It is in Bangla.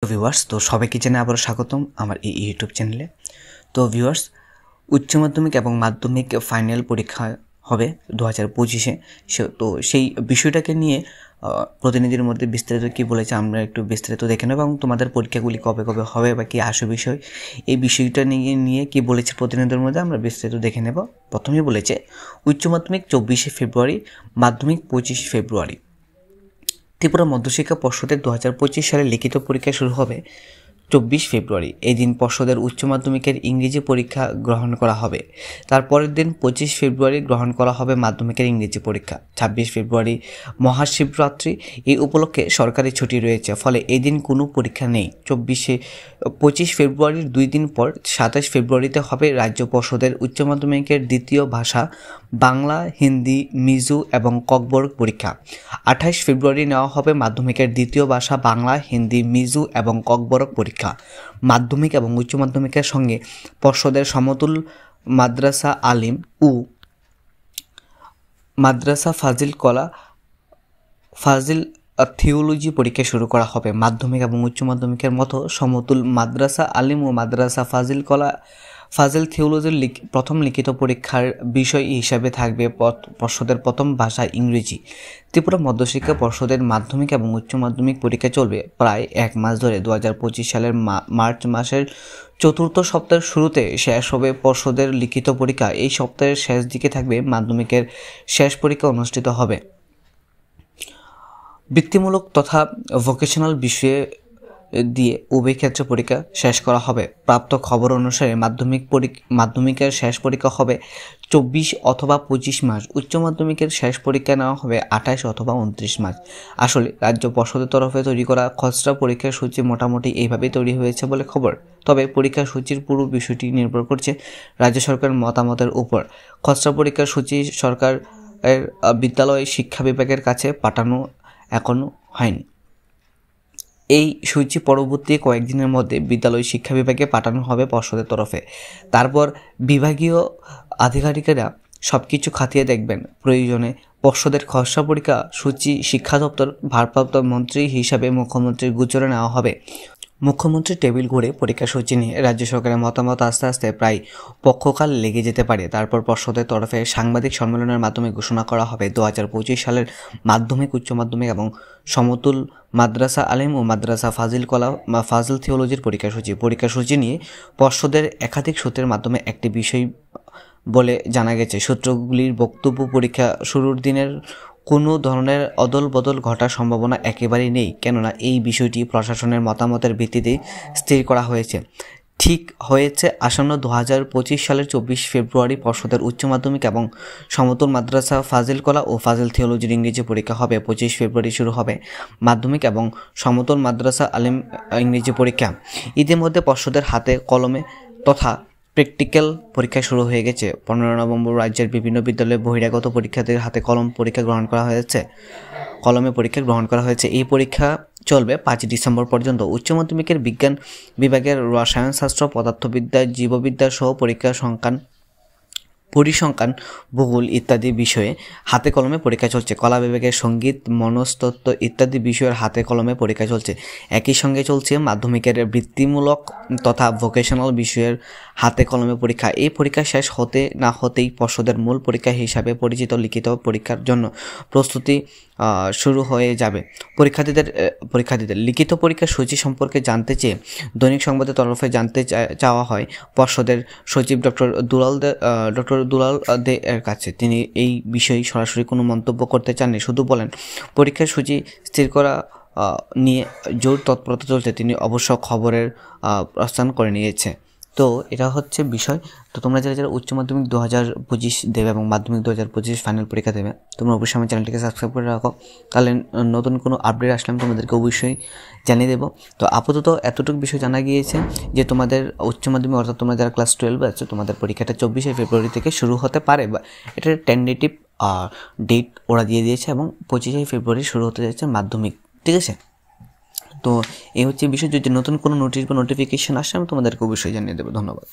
ভিউয়ার্স, তো সবাইকে জানাই আবারও স্বাগতম আমার এই ইউটিউব চ্যানেলে। তো ভিউয়ার্স, উচ্চ মাধ্যমিক এবং মাধ্যমিক ফাইনাল পরীক্ষা হবে 2025-এ। তো সেই বিষয়টাকে নিয়ে প্রতিনিধির মধ্যে বিস্তারিত কী বলেছে আমরা একটু বিস্তারিত দেখে নেব, এবং তোমাদের পরীক্ষাগুলি কবে কবে হবে বা কী আসে বিষয়, এই বিষয়টা নিয়ে কী বলেছে প্রতিনিধির মধ্যে আমরা বিস্তারিত দেখে নেব। প্রথমেই বলেছে উচ্চ মাধ্যমিক 24শে ফেব্রুয়ারি, মাধ্যমিক 25 ফেব্রুয়ারি। ত্রিপুরা মধ্যশিক্ষা পর্ষদের 2025 সালে লিখিত পরীক্ষা শুরু হবে 24 ফেব্রুয়ারি। এই দিন পর্ষদের উচ্চ মাধ্যমিকের ইংরেজি পরীক্ষা গ্রহণ করা হবে। তারপরের দিন 25 ফেব্রুয়ারি গ্রহণ করা হবে মাধ্যমিকের ইংরেজি পরীক্ষা। 26 ফেব্রুয়ারি মহাশিবরাত্রি, এই উপলক্ষে সরকারি ছুটি রয়েছে, ফলে এই দিন কোনো পরীক্ষা নেই। 25 ফেব্রুয়ারির 2 দিন পর 27 ফেব্রুয়ারিতে হবে রাজ্য পর্ষদের উচ্চ মাধ্যমিকের দ্বিতীয় ভাষা বাংলা, হিন্দি, মিজো এবং ককবরক পরীক্ষা। 28 ফেব্রুয়ারি নেওয়া হবে মাধ্যমিকের দ্বিতীয় ভাষা বাংলা, হিন্দি, মিজো এবং ককবরক পরীক্ষা। মাধ্যমিক এবং উচ্চ মাধ্যমিকের সঙ্গে পর্ষদের সমতুল মাদ্রাসা আলিম ও মাদ্রাসা ফাজিল থিওলজি পরীক্ষা শুরু করা হবে। মাধ্যমিক এবং উচ্চ মাধ্যমিকের মতো সমতুল মাদ্রাসা আলিম ও মাদ্রাসা ফাজিল থিওলজির প্রথম লিখিত পরীক্ষার বিষয় হিসাবে থাকবে পর্ষদের প্রথম ভাষা ইংরেজি। ত্রিপুরা মধ্যশিক্ষা পর্ষদের মাধ্যমিক এবং উচ্চ মাধ্যমিক পরীক্ষা চলবে প্রায় 1 মাস ধরে। 2025 সালের মার্চ মাসের চতুর্থ সপ্তাহের শুরুতে শেষ হবে পর্ষদের লিখিত পরীক্ষা। এই সপ্তাহের শেষ দিকে থাকবে মাধ্যমিকের শেষ পরীক্ষা অনুষ্ঠিত হবে। বৃত্তিমূলক তথা ভোকেশনাল বিষয়ে দিয়ে উভয় ক্ষেত্রে পরীক্ষা শেষ করা হবে। প্রাপ্ত খবর অনুসারে মাধ্যমিকের শেষ পরীক্ষা হবে 24 অথবা 25 মার্চ। উচ্চ মাধ্যমিকের শেষ পরীক্ষা নেওয়া হবে 28 অথবা 29 মার্চ। আসলে রাজ্য পর্ষদের তরফে তৈরি করা খসড়া পরীক্ষার সূচি মোটামুটি এইভাবেই তৈরি হয়েছে বলে খবর। তবে পরীক্ষার সূচির পুরো বিষয়টি নির্ভর করছে রাজ্য সরকারের মতামতের উপর। খসড়া পরীক্ষার সূচি সরকারের বিদ্যালয় শিক্ষা বিভাগের কাছে পাঠানো এখনও হয়নি। এই সূচি পরবর্তী কয়েকদিনের মধ্যে বিদ্যালয় শিক্ষা বিভাগে পাঠানো হবে পর্ষদের তরফে। তারপর বিভাগীয় আধিকারিকেরা সব কিছু খতিয়ে দেখবেন। প্রয়োজনে পর্ষদের খসড়া পরীক্ষা সূচি শিক্ষা দপ্তর ভারপ্রাপ্ত মন্ত্রী হিসাবে মুখ্যমন্ত্রীর গোচরে নেওয়া হবে। মুখ্যমন্ত্রী টেবিল ঘুরে পরীক্ষা সূচি নিয়ে রাজ্য সরকারের মতামত আস্তে আস্তে প্রায় পক্ষকাল লেগে যেতে পারে। তারপর পর্ষদের তরফে সাংবাদিক সম্মেলনের মাধ্যমে ঘোষণা করা হবে 2025 সালের মাধ্যমিক, উচ্চ মাধ্যমিক এবং সমতুল মাদ্রাসা আলিম ও মাদ্রাসা ফাজিল থিওলজির পরীক্ষাসূচি নিয়ে পর্ষদের একাধিক সূত্রের মাধ্যমে একটি বিষয় বলে জানা গেছে। সূত্রগুলির বক্তব্য পরীক্ষা শুরুর দিনের কোনো ধরনের অদল বদল ঘটার সম্ভাবনা একেবারেই নেই, কেননা এই বিষয়টি প্রশাসনের মতামতের ভিত্তিতেই স্থির করা হয়েছে। ঠিক হয়েছে আসন্ন 2025 সালের 24 ফেব্রুয়ারি পর্ষদের উচ্চ মাধ্যমিক এবং সমতুল মাদ্রাসা ফাজিল কলা ও ফাজিল থিওলজির ইংরেজি পরীক্ষা হবে। 25 ফেব্রুয়ারি শুরু হবে মাধ্যমিক এবং সমতুল মাদ্রাসা আলিম ইংরেজি পরীক্ষা। ইতিমধ্যে পর্ষদের হাতে কলমে তথা প্র্যাকটিক্যাল পরীক্ষা শুরু হয়ে গেছে। 15 নভেম্বর রাজ্যের বিভিন্ন বিদ্যালয়ে বহিরাগত পরীক্ষার্থীদের হাতে কলমে পরীক্ষা গ্রহণ করা হয়েছে। এই পরীক্ষা চলবে 5 ডিসেম্বর পর্যন্ত। উচ্চ মাধ্যমিকের বিজ্ঞান বিভাগের রসায়নশাস্ত্র, পদার্থবিদ্যা, জীববিদ্যা সহ পরিসংখ্যান, ভূগোল ইত্যাদি বিষয়ে হাতে কলমে পরীক্ষা চলছে। কলা বিভাগের সঙ্গীত, মনস্তত্ত্ব ইত্যাদি বিষয়ের হাতে কলমে পরীক্ষা চলছে। একই সঙ্গে চলছে মাধ্যমিকের বৃত্তিমূলক তথা ভোকেশনাল বিষয়ের হাতে কলমে পরীক্ষা। এই পরীক্ষা শেষ হতে না হতেই পর্ষদের মূল পরীক্ষা হিসাবে পরিচিত লিখিত পরীক্ষার জন্য প্রস্তুতি শুরু হয়ে যাবে। পরীক্ষার্থীদের লিখিত পরীক্ষার সূচি সম্পর্কে জানতে চেয়ে দৈনিক সংবাদের তরফে জানতে চাওয়া হয় পর্ষদের সচিব ডক্টর দুলাল দে এর কাছে। তিনি এই বিষয়ে সরাসরি কোনো মন্তব্য করতে চাননি, শুধু বলেন পরীক্ষার সূচি স্থির করা নিয়ে জোর তৎপরতা চলছে। তিনি অবশ্য খবরের প্রস্থান করে নিয়েছে। তো এটা হচ্ছে বিষয়। তো তোমরা যারা উচ্চ মাধ্যমিক 2025 দেবে এবং মাধ্যমিক 2025 ফাইনাল পরীক্ষা দেবে, তোমরা অবশ্যই আমার চ্যানেলটিকে সাবস্ক্রাইব করে রাখো, তাহলে নতুন কোনো আপডেট আসলে আমি তোমাদেরকে অবশ্যই জানিয়ে দেবো। তো আপাতত এতটুকু বিষয় জানা গিয়েছে যে তোমাদের উচ্চ মাধ্যমিক অর্থাৎ তোমরা যারা ক্লাস 12 আছে, তোমাদের পরীক্ষাটা 24 ফেব্রুয়ারি থেকে শুরু হতে পারে, বা এটার টেন্টেটিভ ডেট ওরা দিয়ে দিয়েছে, এবং 25 ফেব্রুয়ারি শুরু হতে যাচ্ছে মাধ্যমিক। ঠিক আছে, তো এই হচ্ছে বিষয়। যদি নতুন কোনো নোটিশ বা নোটিফিকেশন আসে আমি তোমাদেরকে অবশ্যই জানিয়ে দেবো। ধন্যবাদ।